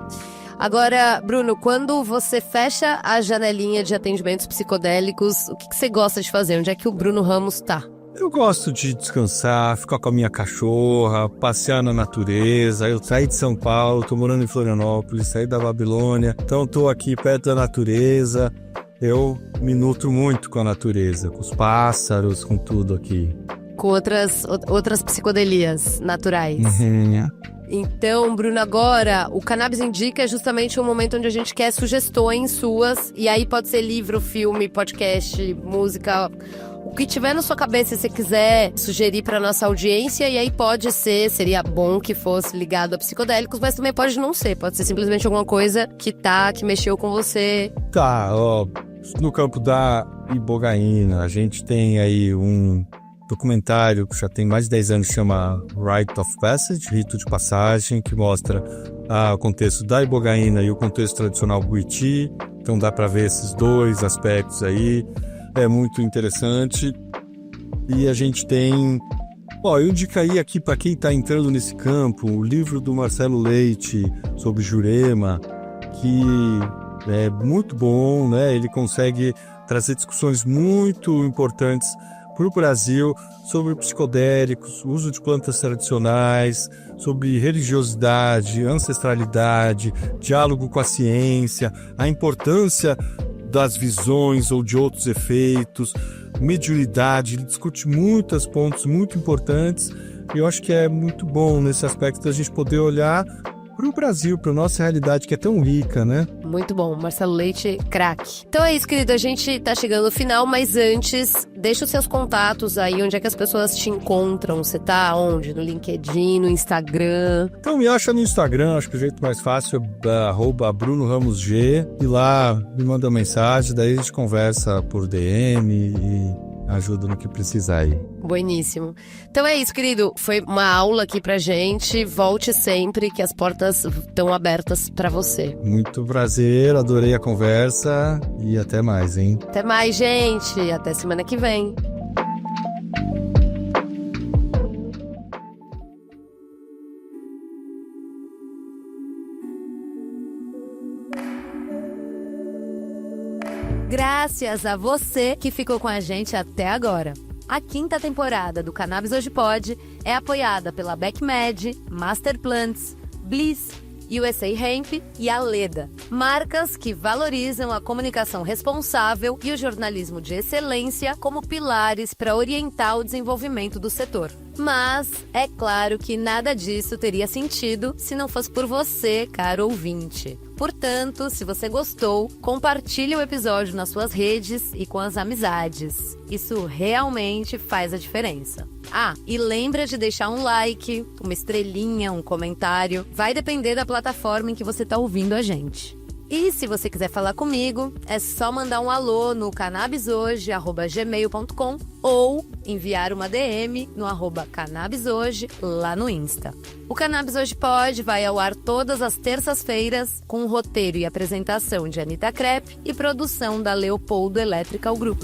Agora, Bruno, quando você fecha a janelinha de atendimentos psicodélicos, o que você gosta de fazer? Onde é que o Bruno Ramos tá? Eu gosto de descansar, ficar com a minha cachorra, passear na natureza. Eu saí de São Paulo, tô morando em Florianópolis, saí da Babilônia, então tô aqui perto da natureza. Eu me nutro muito com a natureza, com os pássaros, com tudo aqui. Com outras psicodelias naturais. Então, Bruno, agora o Cannabis Indica é justamente um momento onde a gente quer sugestões suas. E aí pode ser livro, filme, podcast, música, o que tiver na sua cabeça, se você quiser sugerir para nossa audiência. E aí pode ser, seria bom que fosse ligado a psicodélicos, mas também pode não ser. Pode ser simplesmente alguma coisa que mexeu com você. Tá, ó, no campo da ibogaína, a gente tem aí um documentário que já tem mais de 10 anos, chama Rite of Passage, Rito de Passagem, que mostra o contexto da ibogaína e o contexto tradicional Buriti. Então dá para ver esses dois aspectos aí. É muito interessante. E a gente tem... eu indicaria aqui para quem está entrando nesse campo, o livro do Marcelo Leite sobre Jurema, que é muito bom, né? Ele consegue trazer discussões muito importantes para o Brasil sobre psicodélicos, uso de plantas tradicionais, sobre religiosidade, ancestralidade, diálogo com a ciência, a importância das visões ou de outros efeitos, mediunidade. Ele discute muitos pontos muito importantes e eu acho que é muito bom nesse aspecto a gente poder olhar para o Brasil, para a nossa realidade que é tão rica, né? Muito bom, Marcelo Leite, craque. Então é isso, querido, a gente tá chegando no final, mas antes, deixa os seus contatos aí, onde é que as pessoas te encontram, você tá onde? No LinkedIn, no Instagram? Então me acha no Instagram, acho que o jeito mais fácil é @BrunoRamosG, e lá me manda mensagem, daí a gente conversa por DM e ajuda no que precisar aí. Bueníssimo. Então é isso, querido. Foi uma aula aqui pra gente. Volte sempre, que as portas estão abertas pra você. Muito prazer, adorei a conversa e até mais, hein? Até mais, gente. Até semana que vem. Graças a você que ficou com a gente até agora. A 5ª temporada do Cannabis Hoje Pode é apoiada pela BecMed, Master Plants, Bliss, USA Hemp e Aleda, marcas que valorizam a comunicação responsável e o jornalismo de excelência como pilares para orientar o desenvolvimento do setor. Mas é claro que nada disso teria sentido se não fosse por você, caro ouvinte. Portanto, se você gostou, compartilhe o episódio nas suas redes e com as amizades. Isso realmente faz a diferença. E lembra de deixar um like, uma estrelinha, um comentário. Vai depender da plataforma em que você está ouvindo a gente. E se você quiser falar comigo, é só mandar um alô no cannabishoje@gmail.com ou enviar uma DM no @cannabishoje lá no Insta. O Cannabis Hoje Pode vai ao ar todas as terças-feiras com roteiro e apresentação de Anitta Crepe e produção da Leopoldo Electrical Group.